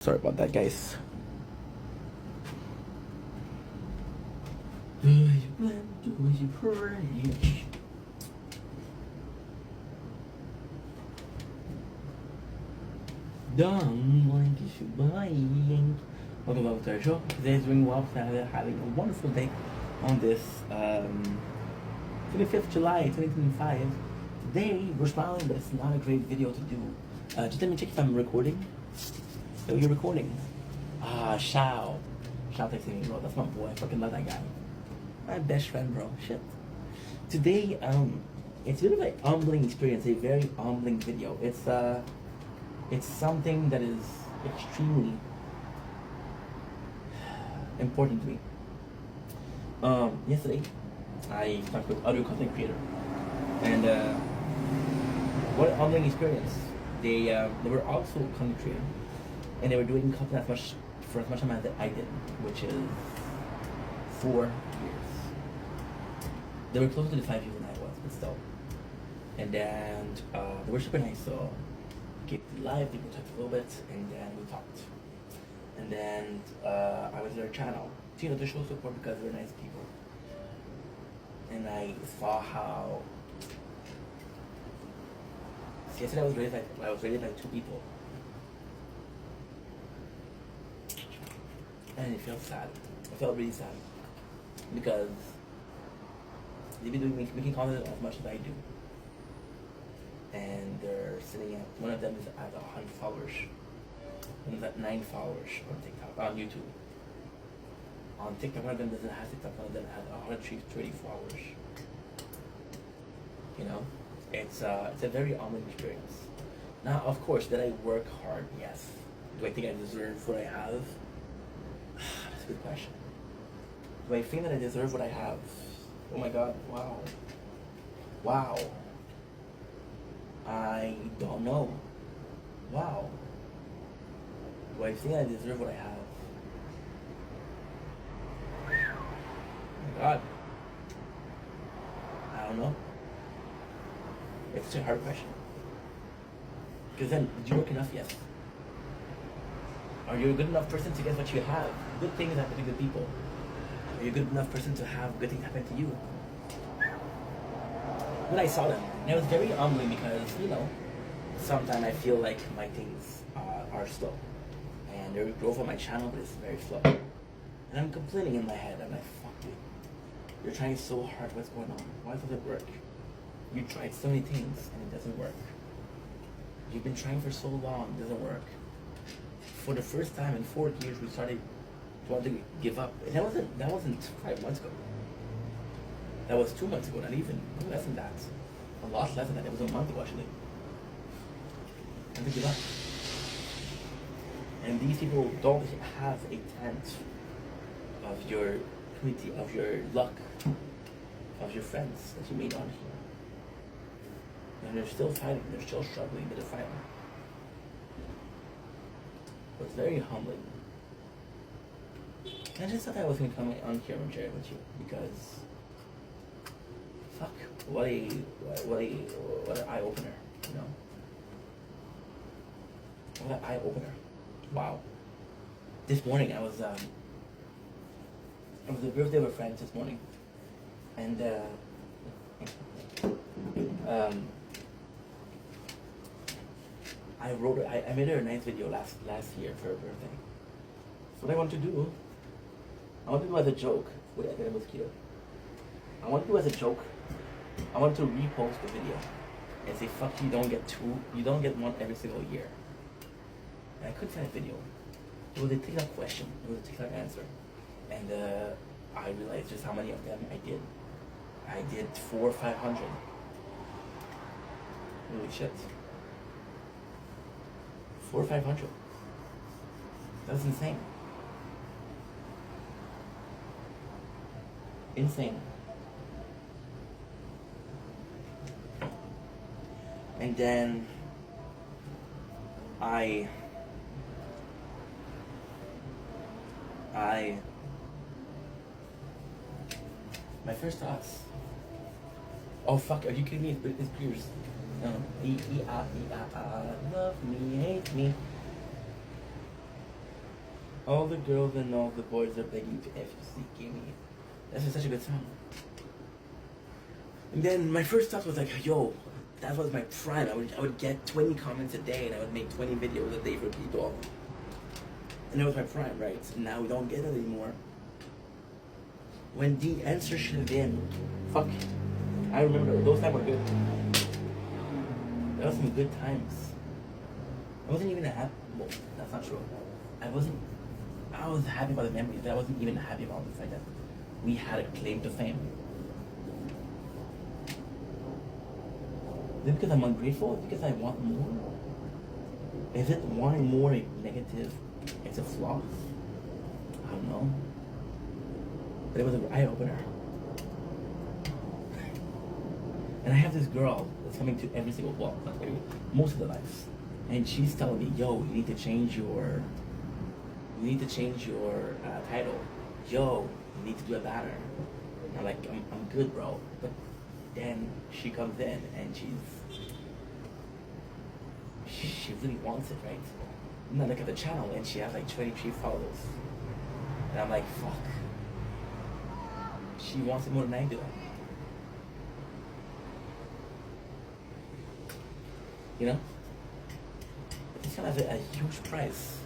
Sorry about that, guys. Welcome to our show. Today's doing well. Having a wonderful day on this 25th July 2025. Today we're smiling, but it's not a great video to do. Just let me check if I'm recording. Oh, you're recording. Shao texting me, bro. That's my boy. I fucking love that guy. My best friend, bro. Shit. Today, it's a bit of an humbling experience. A very humbling video. It's something that is extremely important to me. Yesterday, I talked with other content creator, and what a humbling experience. They were also content creator, and they were doing content for as much time as I did, which is 4 years. They were closer to the 5 years than I was, but still. And then they were super nice, so we kept it live, we talked a little bit, and then we talked. And then I was in their channel, to show support because they're nice people. And I saw how yesterday I was rated by 2 people. And it felt sad. I felt really sad. Because they've been making content as much as I do. And they're sitting at, one of them is at 100 followers. One is at 9 followers on TikTok, on YouTube. On TikTok, one of them doesn't have TikTok, one of them has 130 followers. You know? It's a very humbling experience. Now, of course, did I work hard? Yes. Do I think I deserve what I have? That's a good question. Do I think that I deserve what I have? Oh my god, wow. Wow. I don't know. Wow. Do I think I deserve what I have? Oh my god. I don't know. It's a hard question. Because then, did you work enough? Yes. Are you a good enough person to get what you have? Good things happen to good people. Are you a good enough person to have good things happen to you? When I saw them, and it was very humbling because, you know, sometimes I feel like my things are slow. And there's growth on my channel, but it's very slow. And I'm complaining in my head. I'm like, fuck you. You're trying so hard. What's going on? Why doesn't it work? You tried so many things and it doesn't work. You've been trying for so long, it doesn't work. For the first time in 4 years, we started to want to give up. And that wasn't 5 months ago. That was 2 months ago, not even, less than that. A lot less than that. It was a month ago, actually. And to give up. And these people don't have a tenth of your community, of your luck, of your friends that you made on here. And they're still fighting, they're still struggling, but they're fighting. But it's very humbling. And I just thought I was going to come on here and share it with you because, fuck, what an eye-opener, you know? What an eye-opener. Wow. This morning it was the birthday of a friend this morning. And I made her a nice video last year for her birthday. So what I want to do, I want to do as a joke. Wait, I got a mosquito. I want to do as a joke. I want to repost the video and say, fuck you, you don't get one every single year. And I couldn't find a video. It was a TikTok question. It was a TikTok answer. And I realized just how many of them I did. I did 400 or 500. Holy shit. 400 or 500. That's insane. Insane. And then my first thoughts. Oh fuck, are you kidding me? It's Spears. Love me, hate me. All the girls and all the boys are begging to FUC Gimme. That's just such a good song. And then my first thought was like, yo, that was my prime. I would get 20 comments a day and I would make 20 videos a day for people. And that was my prime, right? And now we don't get it anymore. When the answer should have been, fuck, I remember those times were good. That was some good times. I wasn't even happy. Well, that's not true. I was happy about the memories, but I wasn't even happy about the fact that we had a claim to fame. Is it because I'm ungrateful? Is it because I want more? Is it wanting more a negative? It's a flaw? I don't know. But it was an eye-opener. And I have this girl that's coming to every single, well, not every, most of the lives. And she's telling me, yo, you need to change your title. Yo, you need to do a banner. And I'm like, I'm good, bro. But then she comes in and she really wants it, right? And I look at the channel and she has like 23 followers. And I'm like, fuck. She wants it more than I do. You know? It's kind of a huge price.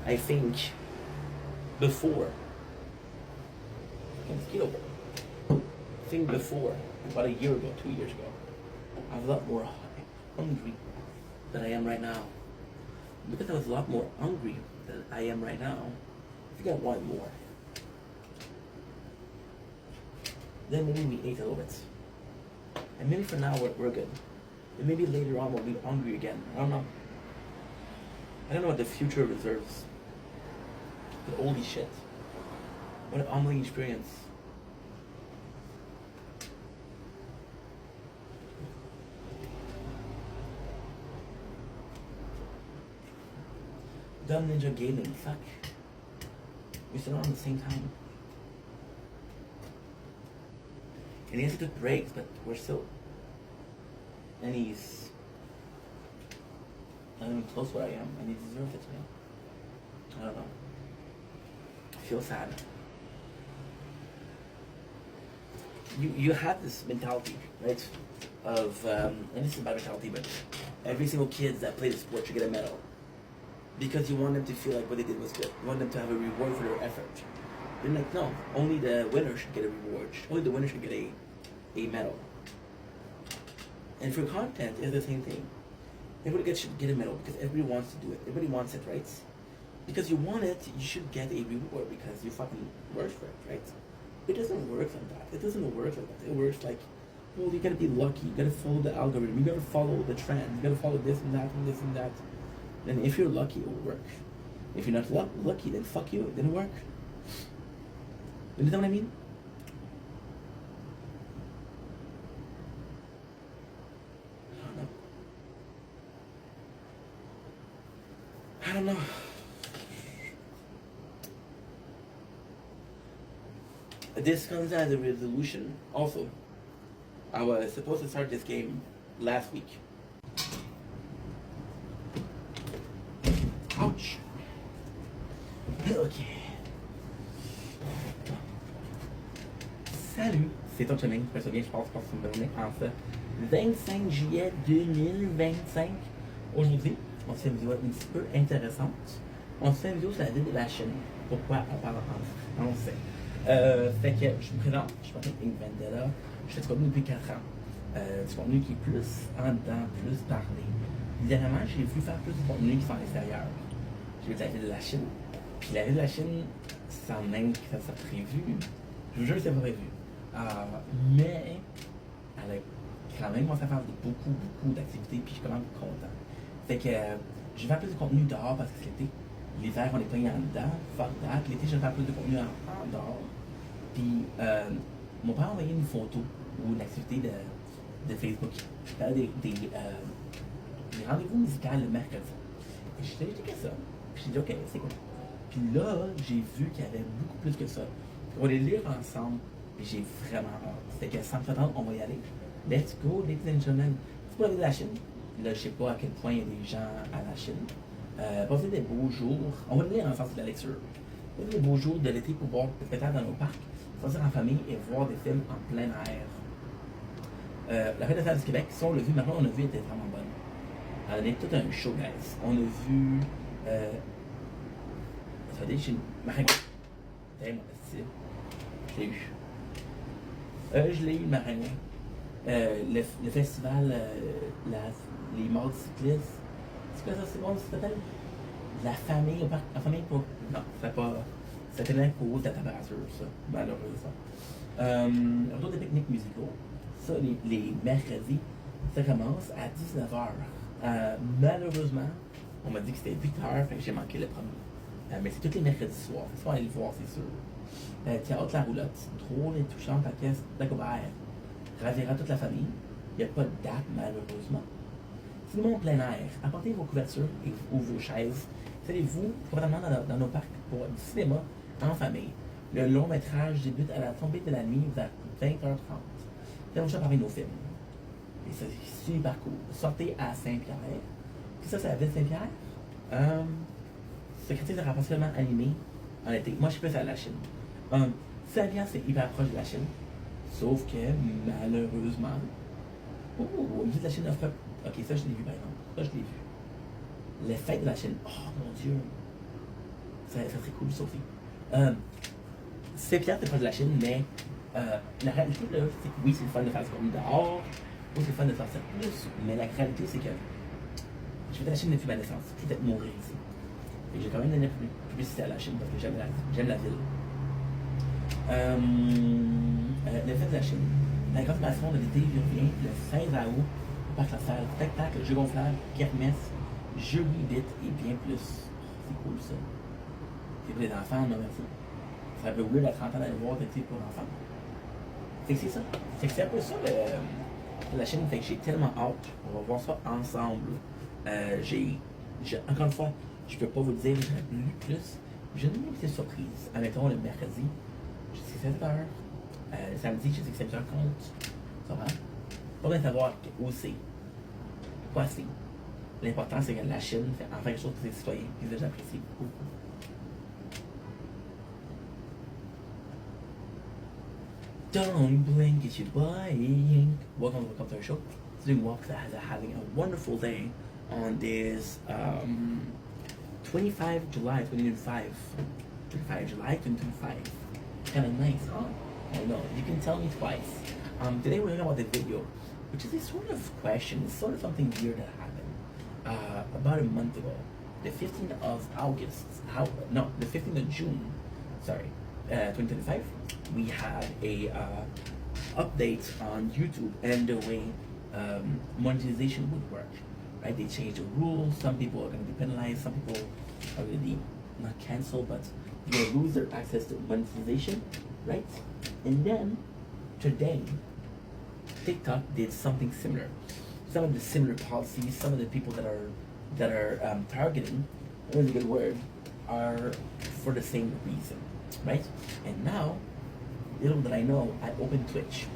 I think before, about a year ago, 2 years ago, I was a lot more hungry than I am right now. Because I was a lot more hungry than I am right now, I think I wanted more. Then maybe we ate a little bit. And maybe for now we're good. And maybe later on we'll be hungry again. I don't know. I don't know what the future reserves. But holy shit. What an humbling experience. Dumb Ninja Gaming, fuck. We started on the same time. And he has to take breaks, but we're still. And he's not even close where I am, and he deserves it, man. I don't know. I feel sad. You have this mentality, right? Of and this is my mentality, but every single kid that plays the sport should get a medal. Because you want them to feel like what they did was good. You want them to have a reward for their effort. You're like, no, only the winner should get a reward. Only the winner should get a medal. And for content, it's the same thing. Everybody should get a medal because everybody wants to do it. Everybody wants it, right? Because you want it, you should get a reward because you fucking worked for it, right? It doesn't work like that. It doesn't work like that. It works like, well, you gotta be lucky. You gotta follow the algorithm. You gotta follow the trend. You gotta follow this and that and this and that. And if you're lucky, it will work. If you're not lucky, then fuck you. It didn't work. You know what I mean? I don't know. This comes as a resolution. Also, I was supposed to start this game last week. Ouch. Ok. Salut, c'est ton chemin. Je me souviens, je passe une bonne journée en ce 25 juillet 2025. Aujourd'hui, on se fait une vidéo un petit peu intéressante. On se fait une vidéo sur la ville de la Chine. Pourquoi on parle en français? Fait que je me présente, je m'appelle Ink Vendetta. Je fais du contenu depuis 4 ans. Du contenu qui est plus en dedans, plus parlé. Évidemment, j'ai voulu faire plus de contenu qui sont à l'extérieur. J'ai vu la ville de la Chine. Puis la ville de la Chine, c'est en Inde que ça s'est prévu. Je vous jure que c'est pas prévu. Mais elle a quand même commencé à faire beaucoup d'activités, puis je suis quand même content. Fait que je vais faire plus de contenu dehors parce que c'est l'été. L'hiver, on est pogné en dedans. Fuck that. L'été, je vais faire plus de contenu en dehors. Puis mon père a envoyé une photo ou une activité de Facebook. Il y a des rendez-vous musicaux le mercredi. Et j'ai dit, qu'est-ce que ça? Puis j'ai dit, ok, c'est quoi? Puis là, j'ai vu qu'il y avait beaucoup plus que ça. On va les lire ensemble, et j'ai vraiment hâte. Fait que sans plus attendre, on va y aller. Let's go, ladies and gentlemen. C'est pour la ville de la Chine. Là, je sais pas à quel point il y a des gens à la Chine. Passer des beaux jours, on va lire en sens de la lecture. Passer des beaux jours de l'été pour boire le spectacle dans nos parcs, sortir en famille et voir des films en plein air. La fête de Salles du Québec, ça on l'a vu, maintenant on a vu, elle était vraiment bonne. Elle a donné tout un show, guys. On a vu. Ça veut dire chez Maringouin. Hey, mon style. Je l'ai eu. Je l'ai eu, le Maringouin. Le festival, les morts cyclistes. C'est quoi ça, c'est bon, ça s'appelle? La famille, la famille pour. Non, c'était pas. C'était tellement pour de la température, ça, malheureusement. Retour des pique-niques musicaux. Ça, les mercredis, ça commence à 19h. Malheureusement, on m'a dit que c'était 8h, fait que j'ai manqué le premier. Mais c'est tous les mercredis soirs. Il faut aller le voir, c'est sûr. Théâtre La Roulotte, drôle et touchante orchestre Dagobert. Ravira toute la famille. Il n'y a pas de date, malheureusement. Cinéma en plein air. Apportez vos couvertures ou vos chaises. Installez-vous probablement dans nos parcs pour du cinéma en famille. Le long métrage débute à la tombée de la nuit vers 20h30. Allons-nous parmi nos films. Et ça, c'est super cool. Sortez à Saint-Pierre. Puis ça, c'est la ville de Saint-Pierre. Secrétaire de rapprochement animé en été. Moi, je suis plus à la Chine. Saint-Pierre, c'est hyper proche de la Chine. Sauf que, malheureusement. Oh, il dit de la Chine offre. Ok, ça, je l'ai vu, par exemple. Ça, je l'ai vu. Les fêtes de la Chine. Oh, mon Dieu. Ça serait cool, Sophie. Saint-Pierre, c'est proche de la Chine, mais. La réalité, là, c'est que oui, c'est le fun de faire ce qu'on dehors, oui, c'est le fun de sortir plus, mais la réalité, c'est que je vais à la Chine depuis ma naissance, je vais peut-être mourir ici. Et j'ai quand même donné publicité à la Chine parce que j'aime la ville. Le fait de la Chine, la confirmation de l'été revient le 16 août au Parc La Salle, spectacle, jeux gonflables, kermesse, jeux bit et bien plus. C'est cool ça. C'est pour les enfants, non merci. Ça peut weird à 30 ans d'aller voir d'été pour enfants. Fait que c'est ça. Fait que c'est un peu ça la chaîne. Fait que j'ai tellement hâte. On va voir ça ensemble. Encore une fois, je peux pas vous dire, j'aurais voulu plus. J'ai une petite surprise. Admettons le mercredi, jusqu'à 7h. Le samedi, je sais que 7h compte. Ça va? Pas besoin de savoir où c'est. Quoi c'est. L'important, c'est que la Chine fait enfin quelque chose pour ses citoyens. Et ça, j'apprécie beaucoup. Don't blink, it's your boy. Welcome to the Computer Show. Doing walks having a wonderful day on this 25 July 2025. 25 July 2025. Kind of nice, huh? I know. You can tell me twice. Today we're talking about the video, which is a sort of question. It's sort of something weird that happened about a month ago. The 15th of August. The 15th of June. Sorry. 2025, we had a update on YouTube and the way monetization would work. Right? They changed the rules. Some people are going to be penalized. Some people are going to be not canceled, but they will lose their access to monetization. Right? And then today, TikTok did something similar. Some of the similar policies, some of the people that are targeting, really good word, are for the same reason. Right? And now, little that I know, I opened Twitch.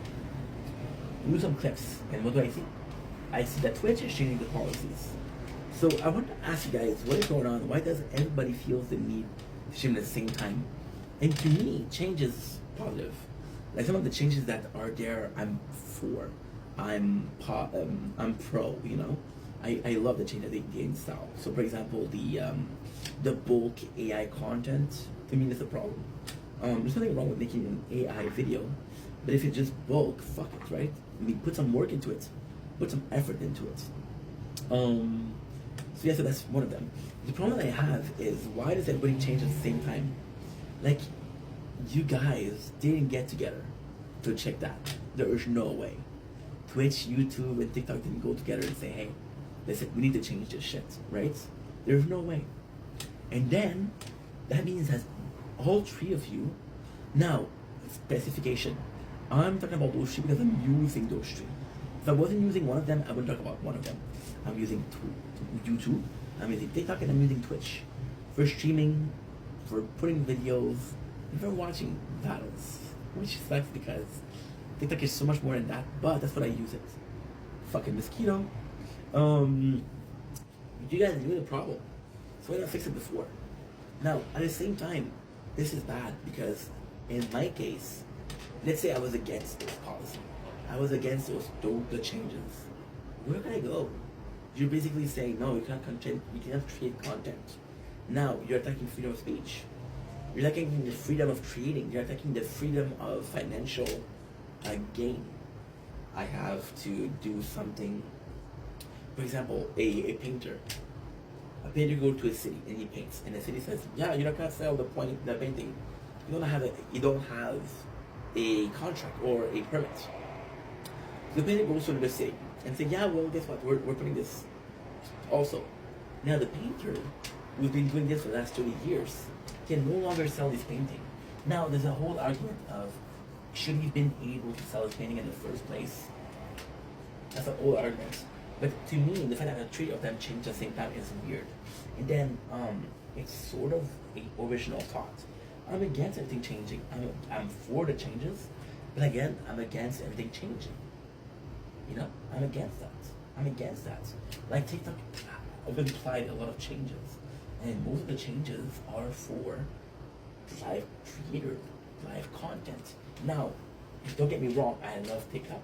Do some clips, and what do I see? I see that Twitch is changing the policies. So I want to ask you guys, what is going on? Why does everybody feel the need to stream at the same time? And to me, change is positive. Like some of the changes that are there, I'm for. I'm pro. You know, I love the change that they install. So for example, the bulk AI content. To me, that's a problem. There's nothing wrong with making an AI video, but if it's just bulk, fuck it, right? I mean, put some work into it, put some effort into it. So yeah, so that's one of them. The problem that I have is, why does everybody change at the same time? Like, you guys didn't get together to check that. There is no way. Twitch, YouTube, and TikTok didn't go together and say, hey, they said, we need to change this shit, right? There's no way. And then, that means that all three of you, now, specification. I'm talking about those three because I'm using those three. If I wasn't using one of them, I wouldn't talk about one of them. I'm using YouTube, I'm using TikTok, and I'm using Twitch. For streaming, for putting videos, and for watching battles. Which sucks because TikTok is so much more than that, but that's what I use it. Fucking mosquito. You guys knew the problem. So why not fix it before? Now, at the same time, this is bad because in my case, let's say I was against this policy. I was against the changes. Where can I go? You're basically saying, no, you cannot create content. Now, you're attacking freedom of speech. You're attacking the freedom of creating. You're attacking the freedom of financial gain. I have to do something. For example, a painter. A painter goes to a city and he paints, and the city says, "Yeah, you're not gonna sell the painting. You don't have a contract or a permit." The painter goes to the city and says, "Yeah, well, guess what? We're putting this also." Now the painter, who's been doing this for the last 30 years, can no longer sell his painting. Now there's a whole argument of should he have been able to sell his painting in the first place? That's an old argument. But to me, the fact that the three of them change at the same time is weird. And then it's sort of a original thought. I'm against everything changing. I'm for the changes, but again, I'm against everything changing. You know, I'm against that. I'm against that. Like TikTok, I've implied a lot of changes, and most of the changes are for live creator, live content. Now, don't get me wrong, I love TikTok,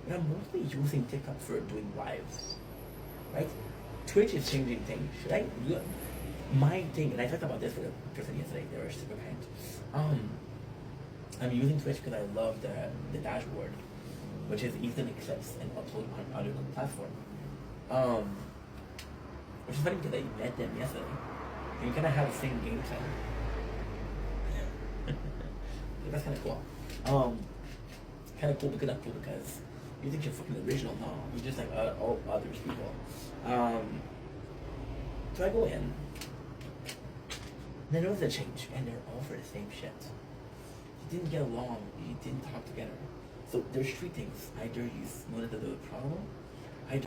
but I'm mostly using TikTok for doing lives, right? Twitch is changing things. Should I do my thing? And I talked about this with a person yesterday. They were super kind. I'm using Twitch because I love the dashboard, which is easily access and upload on other platform. Which is funny because I met them yesterday. And we kind of have the same game plan. That's kind of cool. Kind of cool because not cool because you think you're fucking original. No, you're just like all other people. So I go in. And I notice a change, and they're all for the same shit. You didn't get along. You didn't talk together. So there's three things. Either you know that there's a problem,